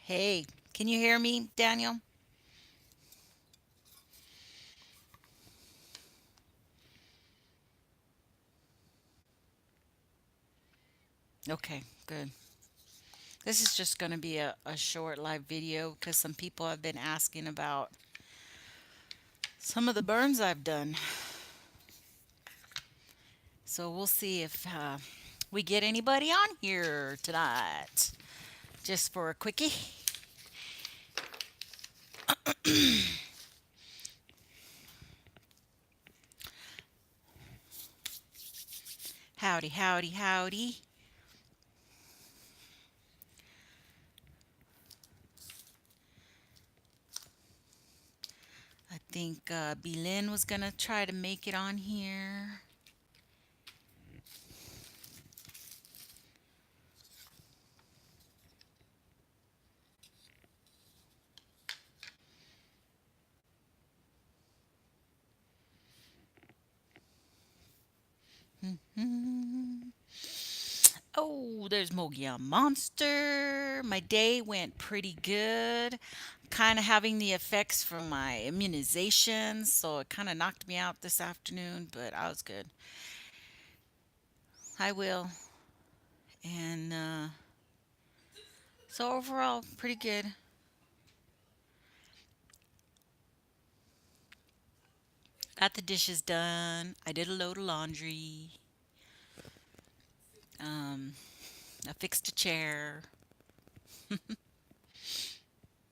Hey, can you hear me, Daniel? Okay, good. This is just going to be a short live video because some people have been asking about some of the burns I've done. So we'll see if we get anybody on here tonight. Just for a quickie. Howdy, howdy, howdy. I think Belin was going to try to make it on here. Mhm. Oh, there's Mogia Monster. My day went pretty good. Kind of having the effects from my immunizations, so it kind of knocked me out this afternoon, but I was good. I will. And so overall, pretty good. Got the dishes done. I did a load of laundry. Um, I fixed a chair.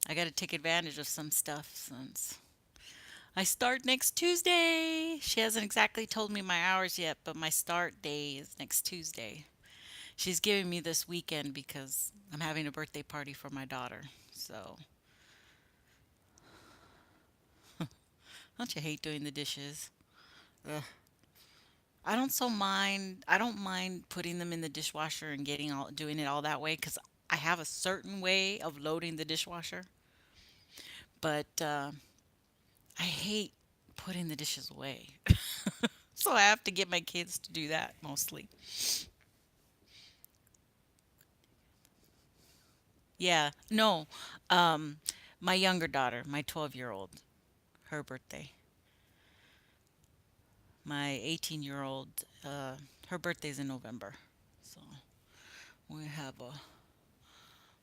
I got to take advantage of some stuff since I start next Tuesday. She hasn't exactly told me my hours yet, but my start day is next Tuesday. She's giving me this weekend because I'm having a birthday party for my daughter. So, don't you hate doing the dishes? Ugh. I don't so mind. I don't mind putting them in the dishwasher and getting all doing it all that way because I have a certain way of loading the dishwasher. But I hate putting the dishes away, so I have to get my kids to do that mostly. Yeah, no, um, my younger daughter, my 12-year-old, her birthday. My 18-year-old, her birthday's in November, so we have a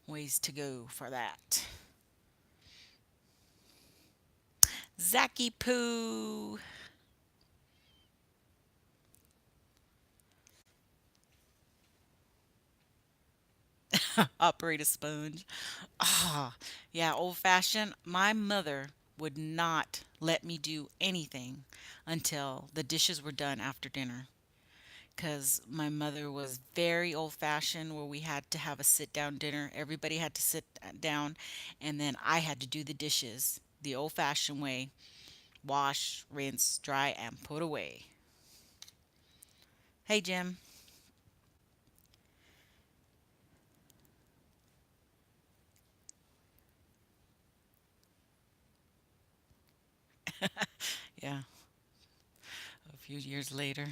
ways to go for that. Zacky Poo. Operate a sponge. Ah, yeah, old fashioned. My mother would not let me do anything until the dishes were done after dinner. Because my mother was very old fashioned, where we had to have a sit down dinner. Everybody had to sit down, and then I had to do the dishes the old fashioned way: wash, rinse, dry, and put away. Hey, Jim. Yeah, a few years later.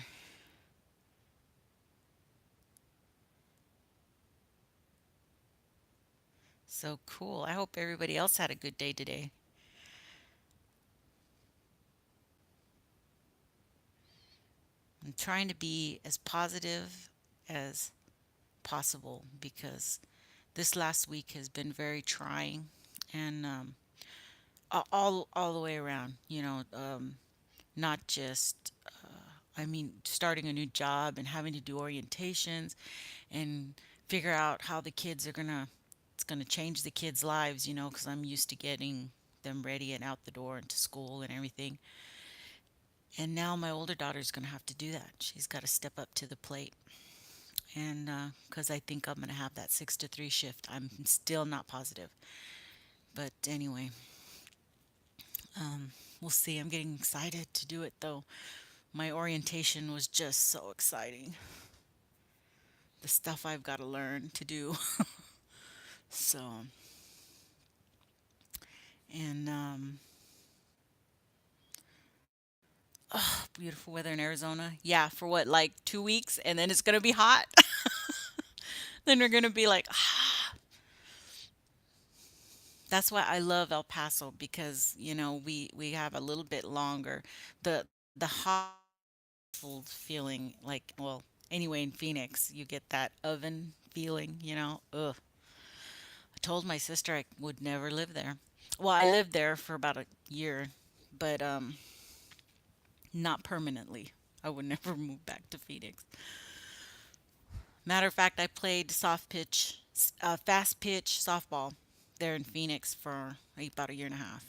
So cool. I hope everybody else had a good day today. I'm trying to be as positive as possible because this last week has been very trying, and all the way around. Not just I mean, starting a new job and having to do orientations and figure out how the kids are gonna it's gonna change the kids' lives. Because I'm used to getting them ready and out the door and to school and everything. And now my older daughter's gonna have to do that. She's got to step up to the plate. And because I think I'm going to have that 6 to 3 shift. I'm still not positive. But anyway, Um, we'll see. I'm getting excited to do it though. My orientation was just so exciting. The stuff I've got to learn to do. So, and beautiful weather in Arizona. Yeah, for what, like 2 weeks, and then it's gonna be hot. Then we're gonna be like, that's why I love El Paso because we have a little bit longer. The hot feeling like, well, anyway, in Phoenix you get that oven feeling. Ugh. I told my sister I would never live there. Well, I lived there for about a year, but not permanently. I would never move back to Phoenix. Matter of fact, I played fast pitch softball there in Phoenix for about a year and a half.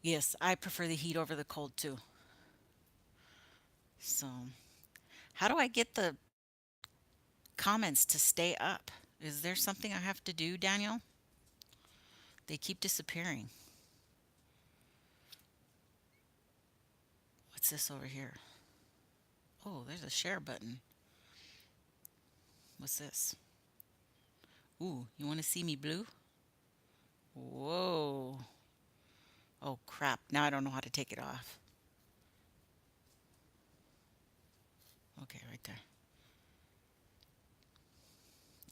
Yes, I prefer the heat over the cold too. So, how do I get the comments to stay up? Is there something I have to do, Daniel? They keep disappearing. What's this over here? Oh, there's a share button. What's this? Ooh, you want to see me blue? Whoa. Oh, crap. Now I don't know how to take it off. Okay, right there.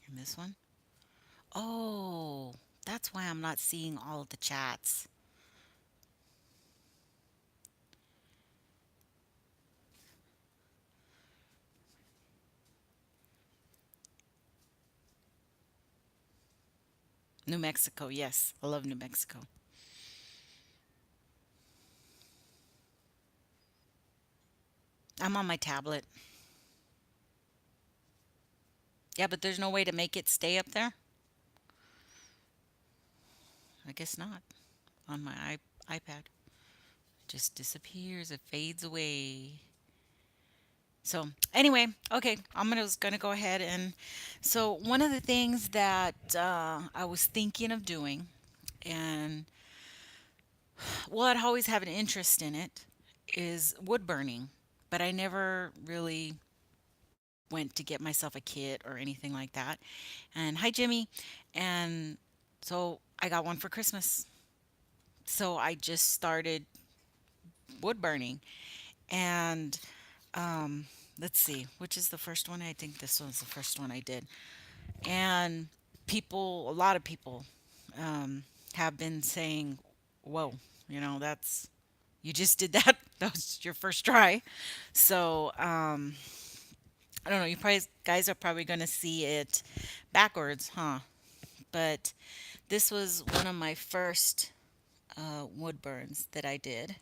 And this one? Oh, that's why I'm not seeing all of the chats. New Mexico, yes. I love New Mexico. I'm on my tablet. Yeah, but there's no way to make it stay up there? I guess not. On my iPad. It just disappears. It fades away. So anyway, okay, I'm gonna go ahead and so one of the things that I was thinking of doing, and well, I'd always have an interest in it, is wood burning, but I never really went to get myself a kit or anything like that. And hi, Jimmy. And so I got one for Christmas. So I just started wood burning. And um, let's see, which is the first one? I think this one's the first one I did. And a lot of people um, have been saying, whoa, you just did that. That was your first try. So, I don't know. You probably guys are probably going to see it backwards, huh? But this was one of my first wood burns that I did.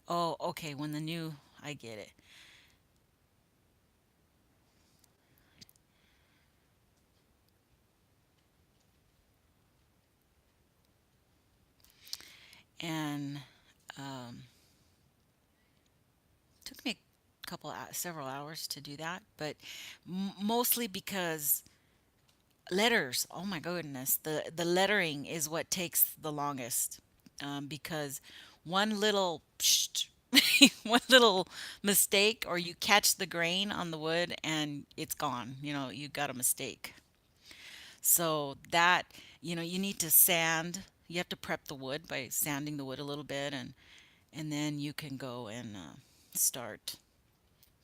Oh, okay. When the new, I get it. And um, took me several hours to do that, but mostly because letters. Oh my goodness, the lettering is what takes the longest, because one little one little mistake, or you catch the grain on the wood and it's gone. You got a mistake. So that you need to sand. You have to prep the wood by sanding the wood a little bit, and then you can go and start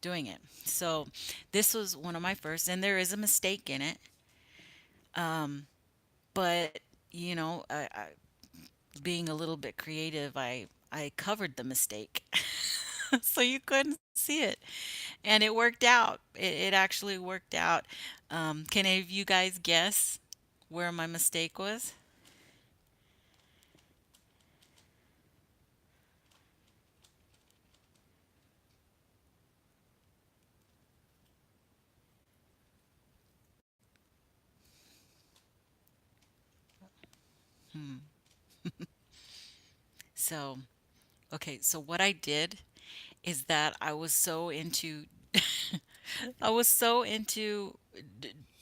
doing it. So this was one of my first, and there is a mistake in it. But being a little bit creative, I covered the mistake so you couldn't see it, and it worked out. It actually worked out. Can any of you guys guess where my mistake was? Hmm. So, okay, so what I did is that I was so into I was so into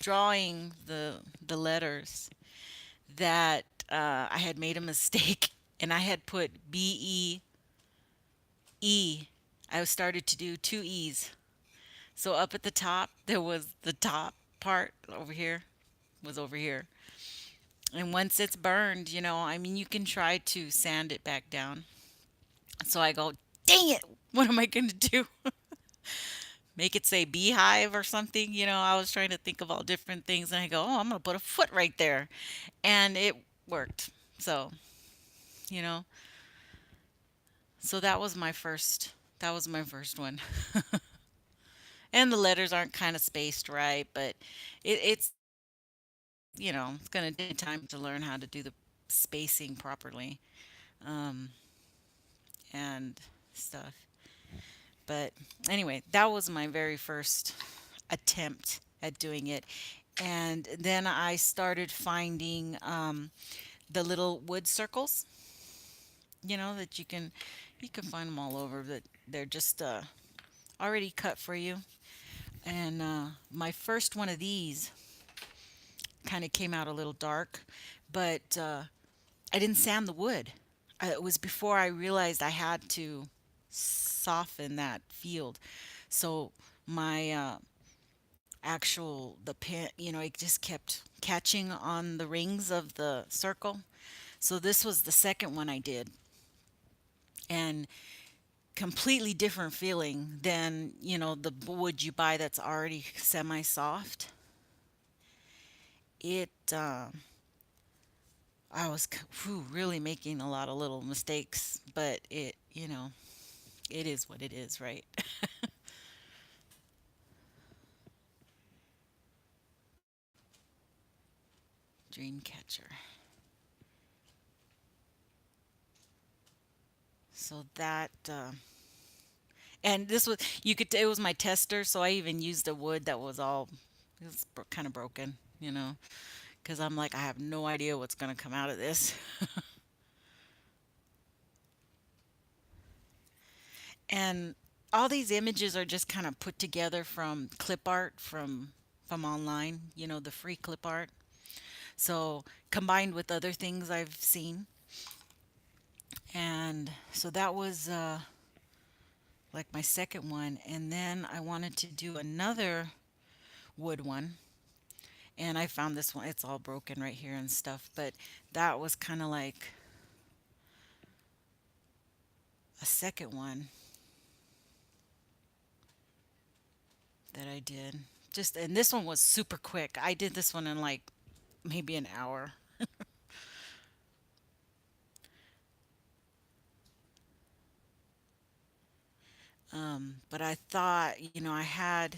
drawing the letters that I had made a mistake and I had put B-E-E. I started to do two E's. So up at the top, there was the top part over here, was over here. And once it's burned, I mean, you can try to sand it back down. So I go, dang it, what am I going to do? Make it say beehive or something? I was trying to think of all different things. And I go, oh, I'm going to put a foot right there. And it worked. So, you know, so that was my first one. And the letters aren't kind of spaced right, but it's going to take time to learn how to do the spacing properly, um, and stuff. But anyway, that was my very first attempt at doing it. And then I started finding the little wood circles, that you can find them all over, but they're just already cut for you. And my first one of these kind of came out a little dark, but I didn't sand the wood. It was before I realized I had to soften that field. So my the pin, it just kept catching on the rings of the circle. So this was the second one I did, and completely different feeling than the wood you buy that's already semi-soft. It I was really making a lot of little mistakes, but it is what it is, right? Dreamcatcher. So that and this was you could it was my tester, so I even used a wood that was all it was kind of broken, because I'm like I have no idea what's going to come out of this. And all these images are just kind of put together from clip art from online, the free clip art. So combined with other things I've seen. And so that was like my second one. And then I wanted to do another wood one. And I found this one, it's all broken right here and stuff. But that was kind of like a second one that I did. And this one was super quick. I did this one in like maybe an hour. But I thought, I had,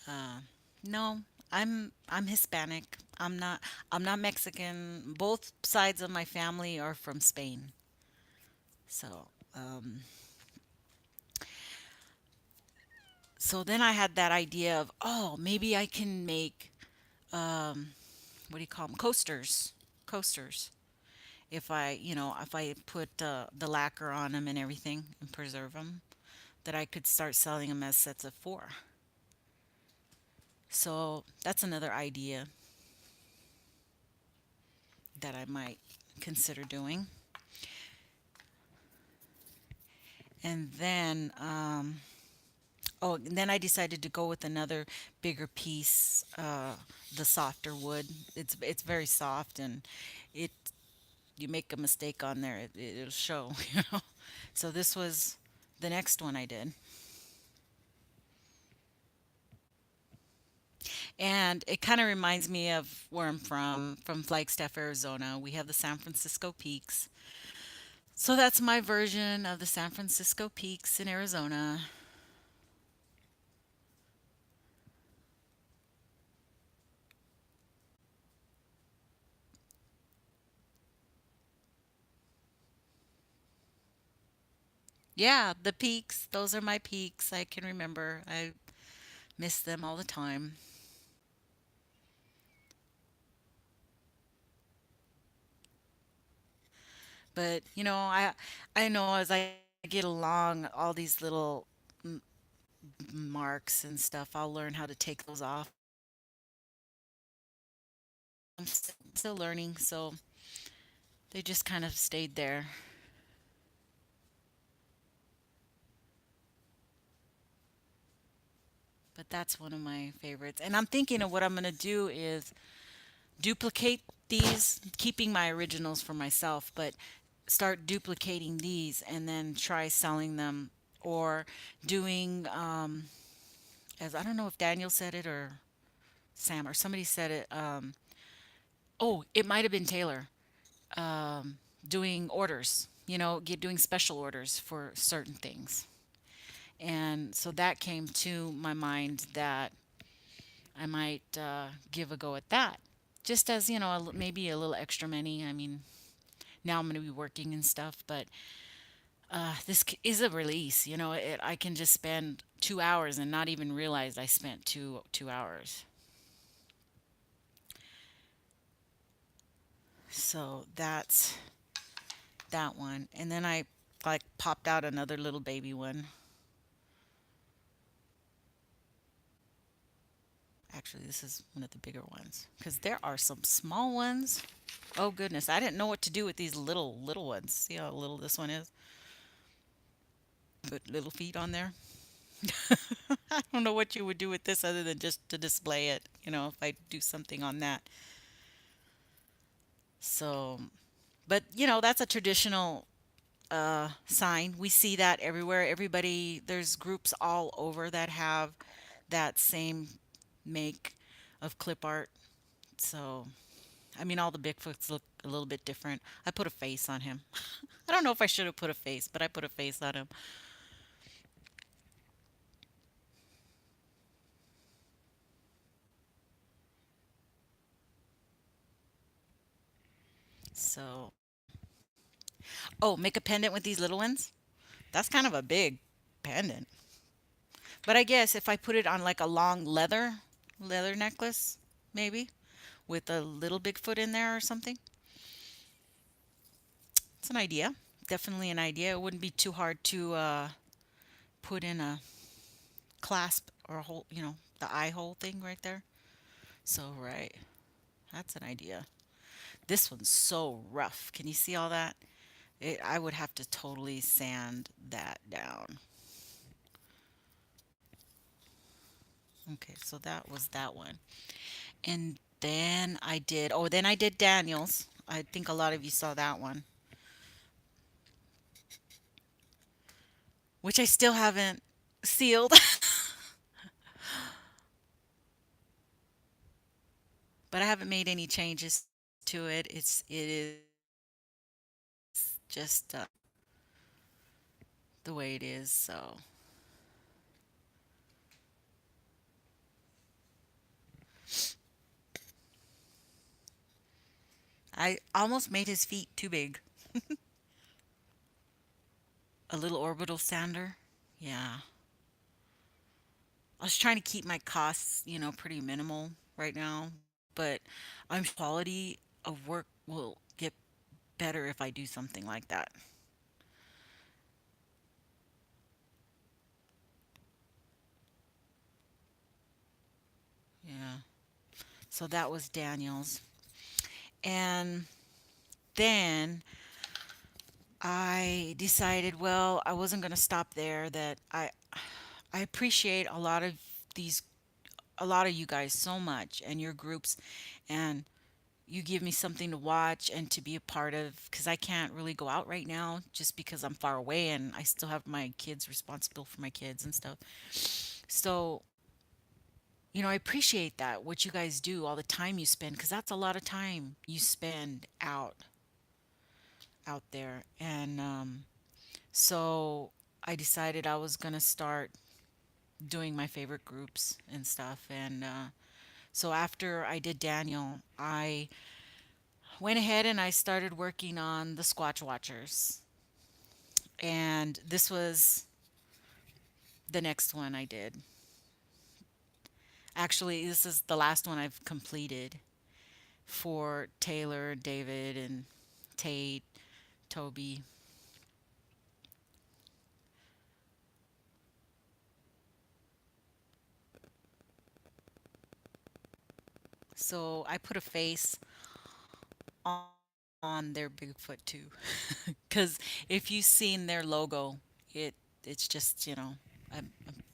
uh, no, I'm Hispanic. I'm not Mexican. Both sides of my family are from Spain. So, so then I had that idea of, oh, maybe I can make, what do you call them? Coasters. Coasters. If I put the lacquer on them and everything and preserve them, that I could start selling them as sets of four. So that's another idea that I might consider doing. And then, and then I decided to go with another bigger piece, the softer wood. It's very soft, and it you make a mistake on there, it'll show. So this was the next one I did, and it kind of reminds me of where I'm from Flagstaff, Arizona. We have the San Francisco Peaks. So that's my version of the San Francisco Peaks in Arizona. Yeah, the peaks, those are my peaks. I can remember. I miss them all the time. But, I know as I get along, all these little marks and stuff. I'll learn how to take those off. I'm still learning, so they just kind of stayed there. But that's one of my favorites. And I'm thinking of what I'm going to do is duplicate these, keeping my originals for myself, but start duplicating these and then try selling them or doing, as I don't know if Daniel said it or Sam or somebody said it. Oh, it might have been Taylor. Doing orders, doing special orders for certain things. And so that came to my mind that I might give a go at that. Just as, maybe a little extra money. I mean, now I'm going to be working and stuff, but is a release. I can just spend 2 hours and not even realize I spent two hours. So that's that one. And then I like popped out another little baby one. Actually, this is one of the bigger ones because there are some small ones. Oh goodness, I didn't know what to do with these little ones. See how little this one is? Put little feet on there. I don't know what you would do with this other than just to display it, if I do something on that. So, but that's a traditional sign. We see that everywhere. Everybody, there's groups all over that have that same make of clip art. So, I mean, all the Bigfoots look a little bit different. I put a face on him. I don't know if I should have put a face, but I put a face on him. So, oh, make a pendant with these little ones? That's kind of a big pendant. But I guess if I put it on like a long leather necklace, maybe with a little Bigfoot in there or something. It's an idea. Definitely an idea. It wouldn't be too hard to put in a clasp or a hole, the eye hole thing right there. So, right. That's an idea. This one's so rough. Can you see all that? I would have to totally sand that down. Okay, so that was that one. And then I did Daniel's. I think a lot of you saw that one, which I still haven't sealed, but I haven't made any changes to it. It is just the way it is. So I almost made his feet too big. A little orbital sander. Yeah. I was trying to keep my costs, pretty minimal right now, but I'm quality of work will get better if I do something like that. Yeah. So that was Daniel's. And then I decided, well, I wasn't going to stop there, that I appreciate these a lot of you guys so much and your groups, and you give me something to watch and to be a part of because I can't really go out right now just because I'm far away and I still have my kids responsible for my kids and stuff. So, I appreciate that what you guys do, all the time you spend because that's a lot of time you spend out there. And so I decided I was going to start doing my favorite groups and stuff. And so after I did Daniel, I went ahead and I started working on the Squatch Watchers. And this was the next one I did. Actually, this is the last one I've completed for Taylor, David, and Tate, Toby. So I put a face on their Bigfoot too. Because if you've seen their logo, it it's just, I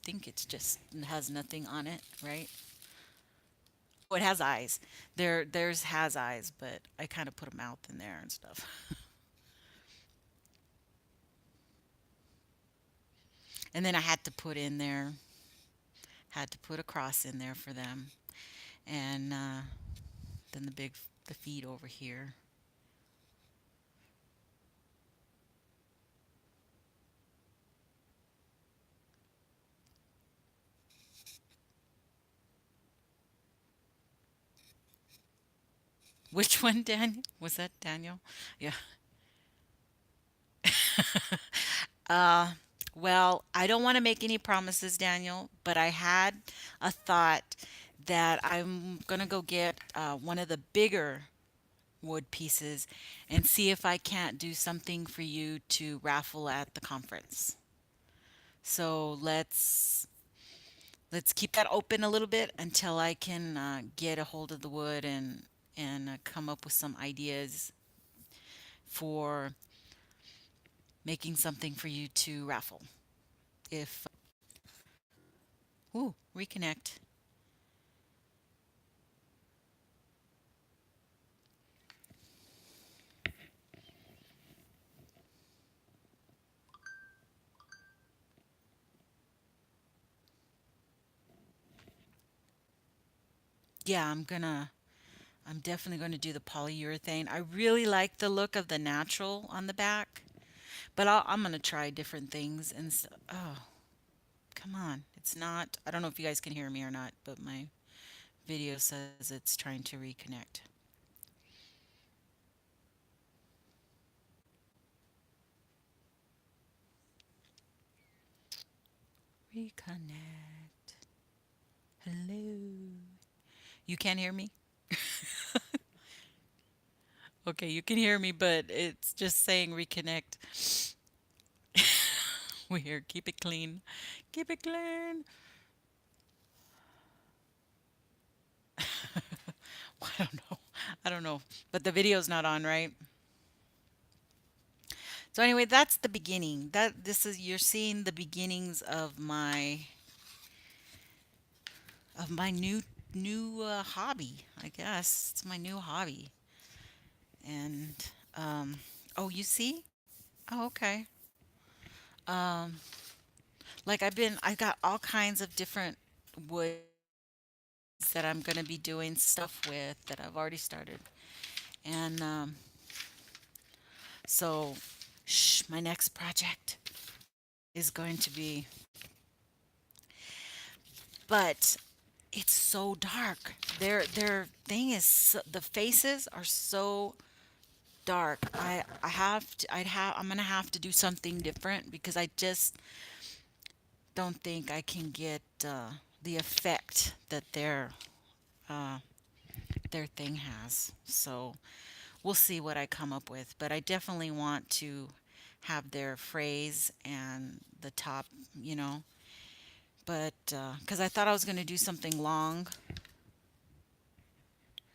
think it's just it has nothing on it, right? Oh, it has eyes. Theirs has eyes, but I kind of put a mouth in there and stuff. And then I had to put a cross in there for them, and then the feet over here. Which one, Daniel? Was that Daniel? Yeah. Uh, well, I don't want to make any promises, Daniel, but I had a thought that I'm gonna go get one of the bigger wood pieces and see if I can't do something for you to raffle at the conference. So let's keep that open a little bit until I can get a hold of the wood and come up with some ideas for making something for you to raffle. If ooh, reconnect. Yeah, I'm definitely going to do the polyurethane. I really like the look of the natural on the back, but I'm going to try different things. Oh, come on. It's not, I don't know if you guys can hear me or not, but my video says it's trying to reconnect. Reconnect. Hello. You can't hear me? Okay, you can hear me, but it's just saying reconnect. Weird. Keep it clean. Keep it clean. I don't know. I don't know. But the video's not on, right? So anyway, that's the beginning. That this is you're seeing the beginnings of my new hobby. I guess it's my new hobby. And oh, you see? Oh, okay. Um, like I got all kinds of different woods that I'm gonna be doing stuff with that I've already started. And so, my next project is going to be, but it's so dark. Their thing is the faces are so dark. I'm gonna have to do something different because I just don't think I can get the effect that uh, their thing has. So we'll see what I come up with. But I definitely want to have their phrase and the top, you know. But because I thought I was gonna do something long,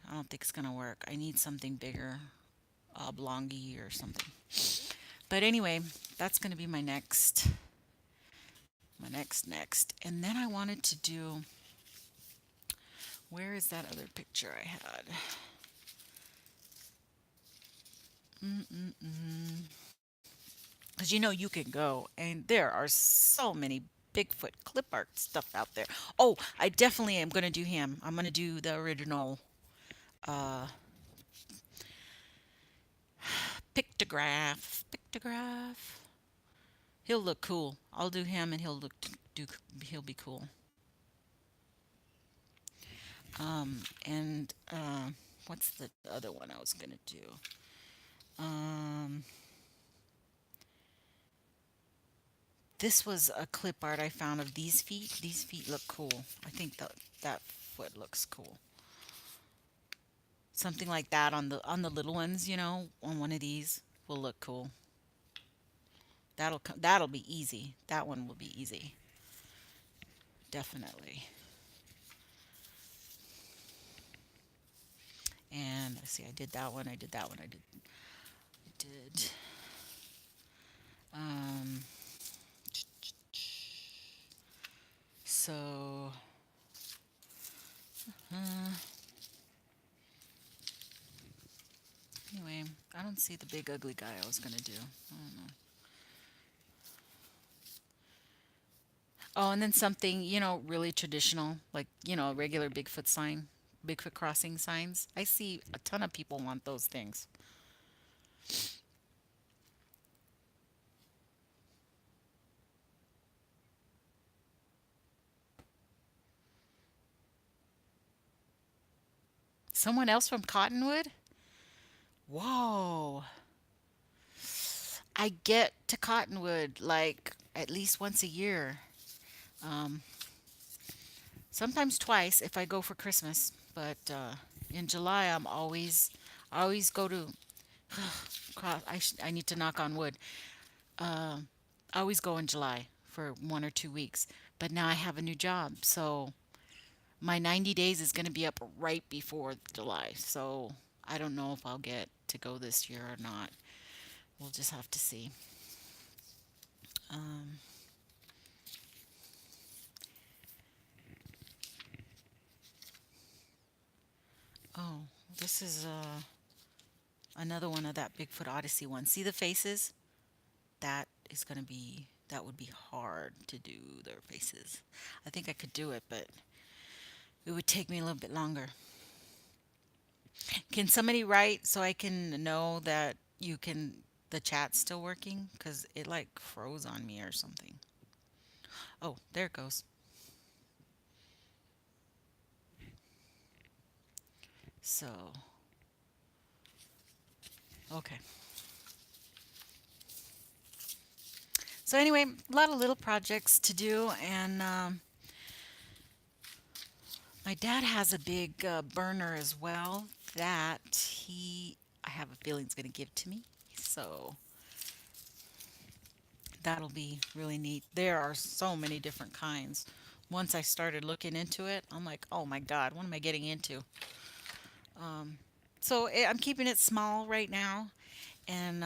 I don't think it's gonna work. I need something bigger, oblongy or something. But anyway, that's gonna be my next. And then I wanted to do. Where is that other picture I had? Mm-mm-mm. Because you can go, and there are so many Bigfoot clip art stuff out there. Oh, I definitely am gonna do him. I'm gonna do the original uh, pictograph. He'll look cool. I'll do him, and he'll be cool. And what's the other one I was gonna do? Um, this was a clip art I found of these feet. These feet look cool. I think that foot looks cool. Something like that on the little ones, on one of these will look cool. That'll be easy. That one will be easy. Definitely. And let's see, I did that one. I did that one. I did. Um, so uh, anyway, I don't see the big ugly guy I was gonna do. I don't know. Oh, and then something, really traditional, like, a regular Bigfoot sign, Bigfoot crossing signs. I see a ton of people want those things. Someone else from Cottonwood? Whoa. I get to Cottonwood like at least once a year. Um, Sometimes twice if I go for Christmas. But in July, I always go to, I need to knock on wood. Uh, I always go in July for 1 or 2 weeks. But now I have a new job. So my 90 days is going to be up right before July. So I don't know if I'll get to go this year or not. We'll just have to see. Um, oh, this is another one of that Bigfoot Odyssey one. See the faces? That would be hard to do their faces. I think I could do it, but it would take me a little bit longer. Can somebody write so I can know that the chat's still working? Because it like froze on me or something. Oh, there it goes. So, okay. So anyway, a lot of little projects to do, and my dad has a big burner as well that I have a feeling is going to give to me. So that'll be really neat. There are so many different kinds. Once I started looking into it, I'm like, oh my God, what am I getting into? Um, I'm keeping it small right now, and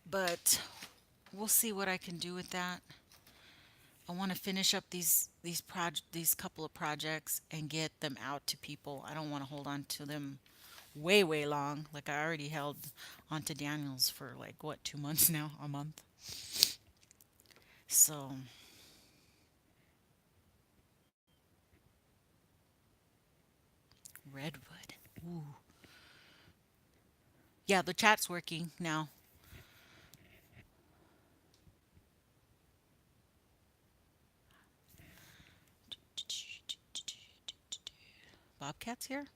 but we'll see what I can do with that. I want to finish up these couple of projects and get them out to people. I don't want to hold on to them way long. Like I already held onto Daniels for like what 2 months now, a month. So redwood. Ooh. Yeah, the chat's working now. Bobcat's here.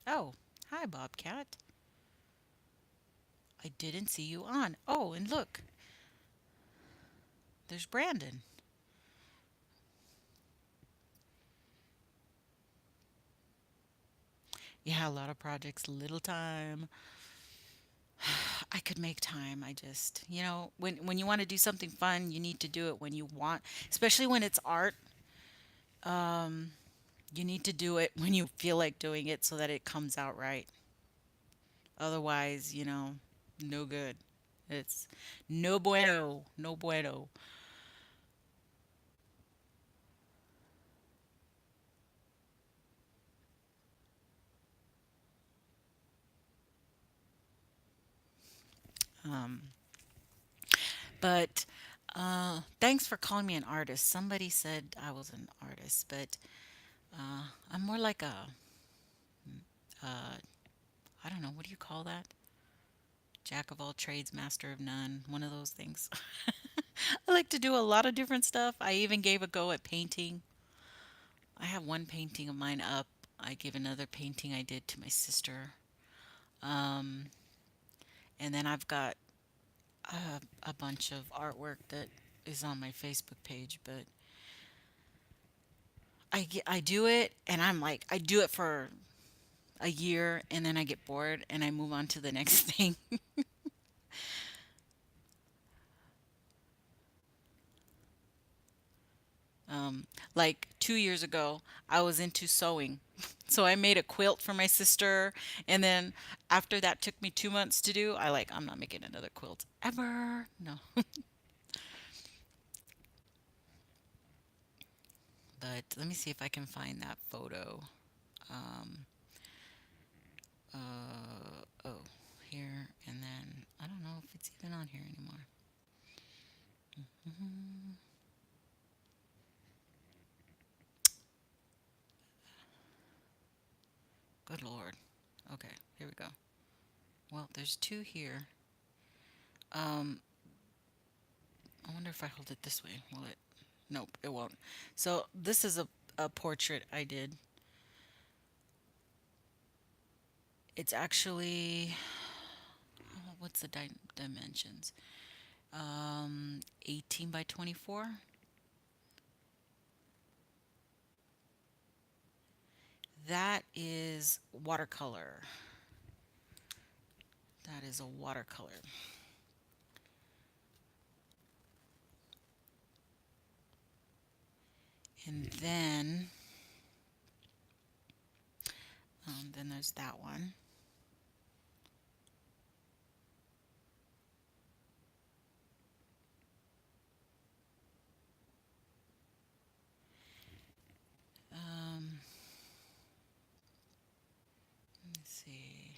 Oh, hi Bobcat. I didn't see you on. Oh, and look, there's Brandon. Yeah, a lot of projects, little time. I could make time. I just, when you want to do something fun, you need to do it when you want, especially when it's art. Um, you need to do it when you feel like doing it so that it comes out right. Otherwise, no good. It's no bueno, no bueno. Um, but thanks for calling me an artist. Somebody said I was an artist, but I'm more like uh, I don't know, what do you call that? Jack of all trades, master of none, one of those things. I like to do a lot of different stuff. I even gave a go at painting. I have one painting of mine up. I gave another painting I did to my sister. Um, and then I've got a bunch of artwork that is on my Facebook page. But I do it, and I'm like, I do it for a year, and then I get bored, and I move on to the next thing. Like 2 years ago, I was into sewing. So I made a quilt for my sister. And then after that took me 2 months to do, I'm not making another quilt ever. No. But let me see if I can find that photo. Um, oh, here. And then I don't know if it's even on here anymore. Mhm. Good Lord. Okay, here we go. Well, there's two here. Um, I wonder if I hold it this way. Will it? Nope, it won't. So this is a portrait I did. It's actually, what's the dimensions? 18 by 24. That is watercolor. That is a watercolor. And then there's that one. Um, let me see.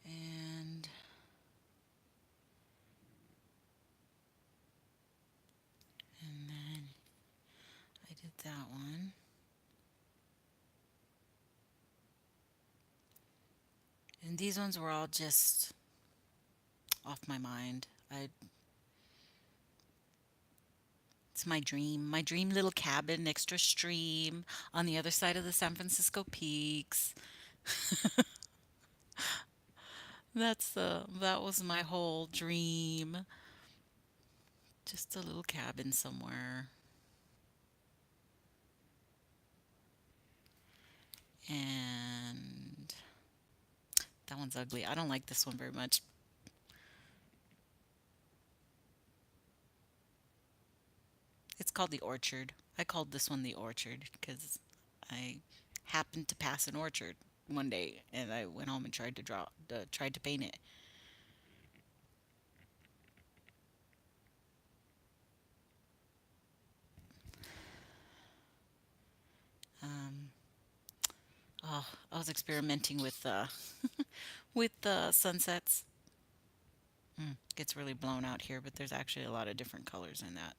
And then I did that one. And these ones were all just off my mind. It's my dream little cabin next to a stream on the other side of the San Francisco peaks. That was my whole dream. Just a little cabin somewhere. And that one's ugly. I don't like this one very much. It's called the orchard. I called this one the orchard because I happened to pass an orchard one day and I went home and tried to paint it. Um, oh, I was experimenting with with the sunsets. Gets really blown out here, but there's actually a lot of different colors in that.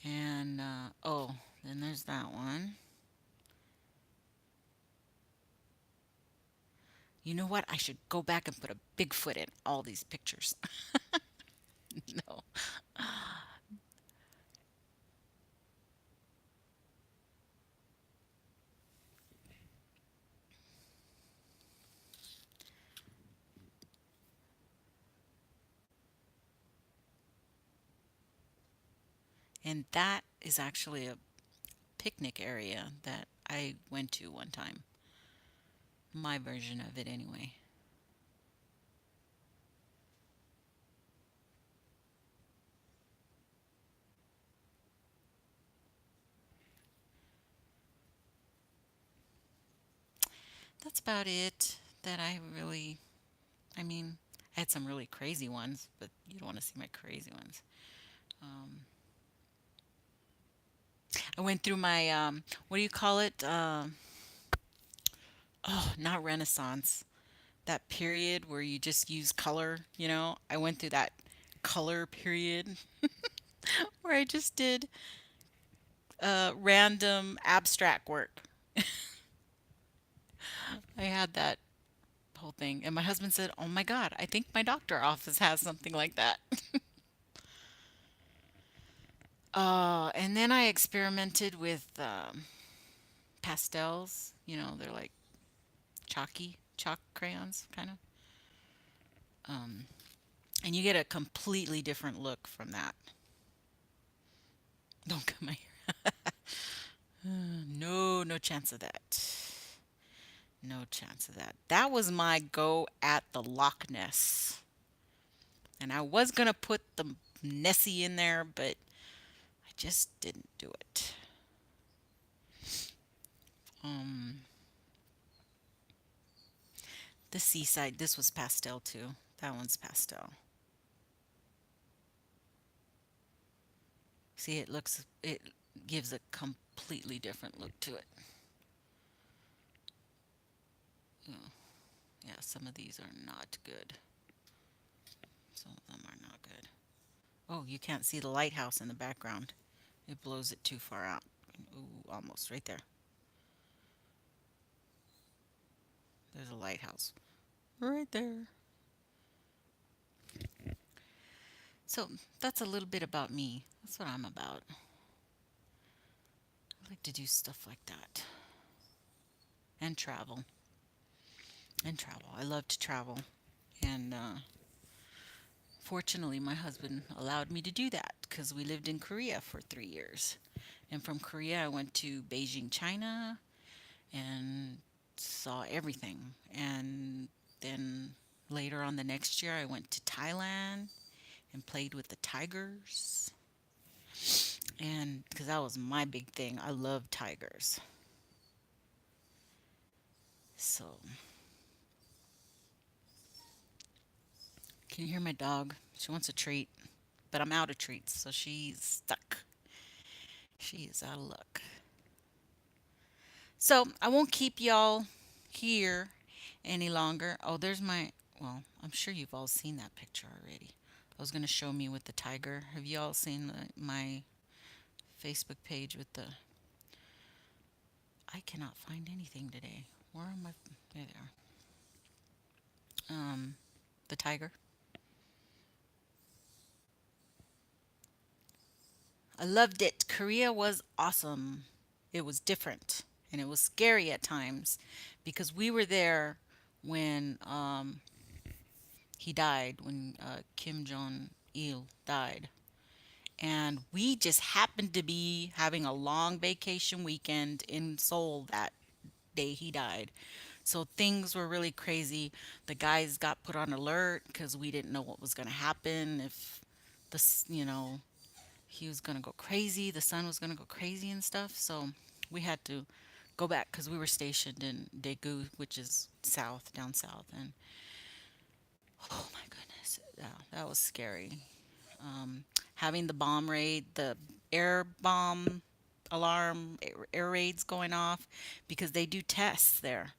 And oh, then there's that one. You know what? I should go back and put a Bigfoot in all these pictures. No. And that is actually a picnic area that I went to one time. My version of it, anyway. That's about it that I really, I mean, I had some really crazy ones, but you don't want to see my crazy ones. Um, I went through my, what do you call it? Oh, not Renaissance. That period where you just use color, I went through that color period where I just did random abstract work. I had that whole thing. And my husband said, "Oh my God, I think my doctor office has something like that." And then I experimented with pastels. They're like chalk crayons, kind of. Um, and you get a completely different look from that. Don't cut my hair. No, no chance of that. No chance of that. That was my go at the Loch Ness. And I was gonna put the Nessie in there, but I just didn't do it. Um, the seaside, this was pastel too. That one's pastel. See, it gives a completely different look to it. Oh, yeah, some of these are not good. Some of them are not good. Oh, you can't see the lighthouse in the background. It blows it too far out. Ooh, almost right there. There's a lighthouse right there. So that's a little bit about me. That's what I'm about. I like to do stuff like that and travel. And travel. I love to travel. And fortunately, my husband allowed me to do that because we lived in Korea for 3 years. And from Korea, I went to Beijing, China, and saw everything. And then later on the next year, I went to Thailand and played with the tigers. And because that was my big thing, I love tigers. So, can you hear my dog? She wants a treat, but I'm out of treats, so she's stuck. She is out of luck. So, I won't keep y'all here any longer. Oh, there's my, well, I'm sure you've all seen that picture already. I was going to show me with the tiger. Have you all seen my Facebook page with the, I cannot find anything today. Where am I? There they are. The tiger. I loved it. Korea was awesome. It was different and it was scary at times because we were there when he died, when Kim Jong Il died. And we just happened to be having a long vacation weekend in Seoul that day he died. So things were really crazy. The guys got put on alert because we didn't know what was going to happen if this, he was gonna go crazy. The sun was gonna go crazy and stuff. So we had to go back because we were stationed in Daegu, which is south, down south. And oh my goodness, that was scary. Having the bomb raid, the air bomb alarm, air raids going off because they do tests there,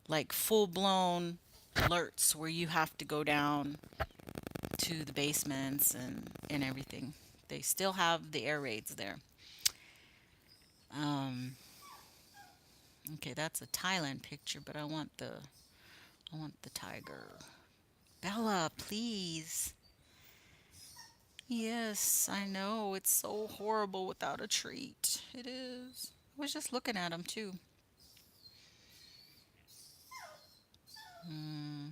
like full blown alerts where you have to go down to the basements and everything. They still have the air raids there. Um, okay, that's a Thailand picture, but I want the tiger. Bella, please. Yes, I know. It's so horrible without a treat. It is. I was just looking at him too. Mm,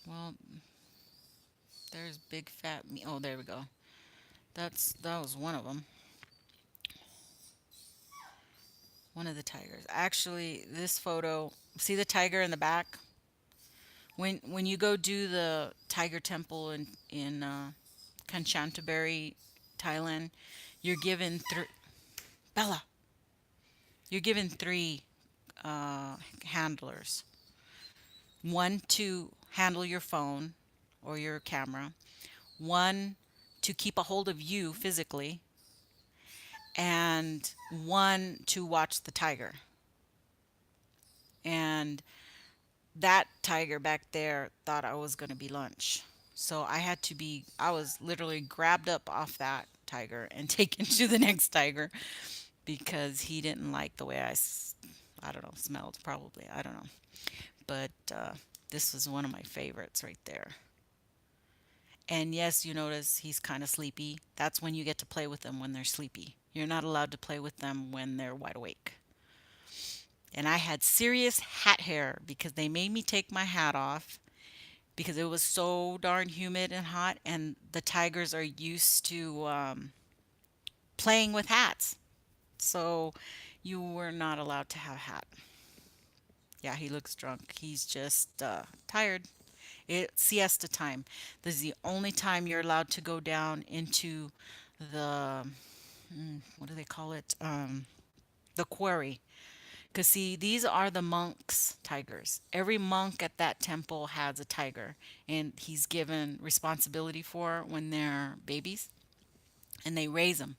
well, there's big fat me. Oh, there we go. That was one of them. One of the tigers. Actually, this photo. See the tiger in the back? When you go do the tiger temple in Kanchanaburi, Thailand, you're given Bella. You're given three handlers. One to handle your phone or your camera. One to keep a hold of you physically, and one to watch the tiger. And that tiger back there thought I was going to be lunch. So I was literally grabbed up off that tiger and taken to the next tiger because he didn't like the way I don't know, smelled probably. I don't know. But this was one of my favorites right there. And yes, you notice he's kind of sleepy. That's when you get to play with them when they're sleepy. You're not allowed to play with them when they're wide awake. And I had serious hat hair because they made me take my hat off because it was so darn humid and hot, and the tigers are used to playing with hats. So you were not allowed to have a hat. Yeah, he looks drunk. He's just tired. It's siesta time. This is the only time you're allowed to go down into the, what do they call it? The quarry. Because, see, these are the monks' tigers. Every monk at that temple has a tiger, and he's given responsibility for when they're babies, and they raise them.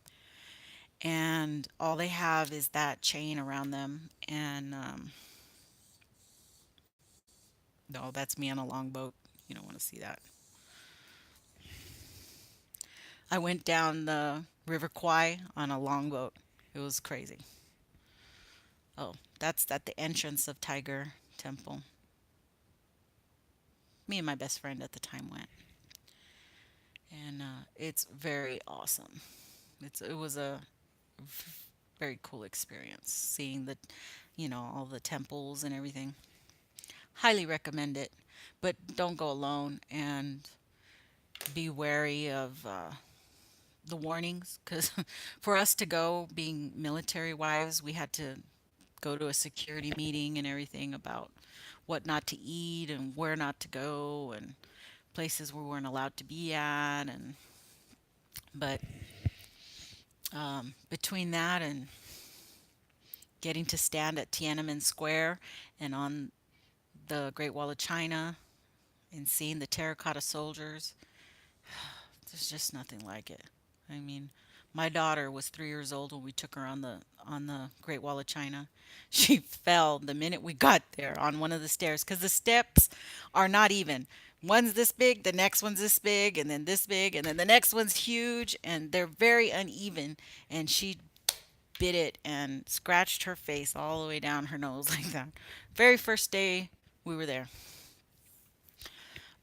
And all they have is that chain around them. And no, that's me on a longboat. You don't want to see that. I went down the River Kwai on a longboat. It was crazy. Oh, that's at the entrance of Tiger Temple. Me and my best friend at the time went, and it's very awesome. It was a very cool experience seeing the, all the temples and everything. Highly recommend it, but don't go alone and be wary of the warnings because for us to go, being military wives, we had to go to a security meeting and everything about what not to eat and where not to go and places we weren't allowed to be at. And but between that and getting to stand at Tiananmen Square and on the Great Wall of China and seeing the terracotta soldiers, there's just nothing like it. I mean, my daughter was 3 years old when we took her on the Great Wall of China. She fell the minute we got there on one of the stairs because the steps are not even. One's this big, the next one's this big, and then this big, and then the next one's huge, and they're very uneven. And she bit it and scratched her face all the way down her nose like that. Very first day we were there,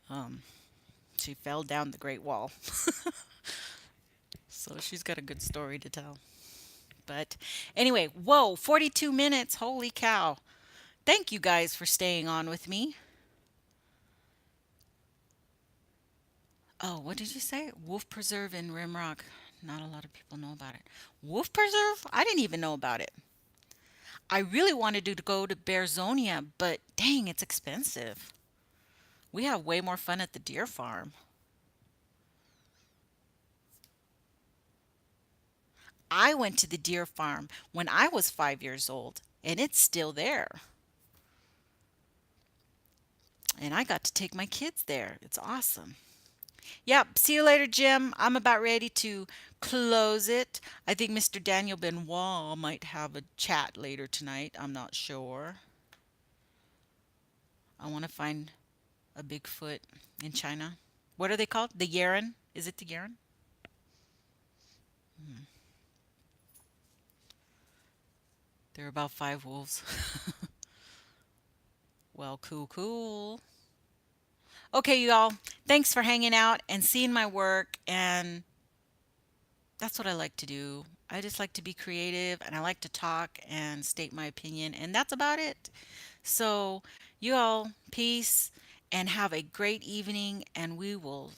um, she fell down the Great Wall. So she's got a good story to tell. But anyway, whoa, 42 minutes. Holy cow. Thank you guys for staying on with me. Oh, what did you say? Wolf Preserve in Rimrock. Not a lot of people know about it. Wolf Preserve? I didn't even know about it. I really wanted to go to Bearzonia, but dang, it's expensive. We have way more fun at the deer farm. I went to the deer farm when I was 5 years old, and it's still there. And I got to take my kids there. It's awesome. Yep. See you later, Jim. I'm about ready to close it. I think Mr. Daniel Benoit might have a chat later tonight. I'm not sure. I want to find a Bigfoot in China. What are they called? The Yeren? Is it the Yeren? Hmm. There are about five wolves. Well, cool, cool. Okay, you all. Thanks for hanging out and seeing my work. And that's what I like to do. I just like to be creative and I like to talk and state my opinion. And that's about it. So, you all, peace and have a great evening. And we will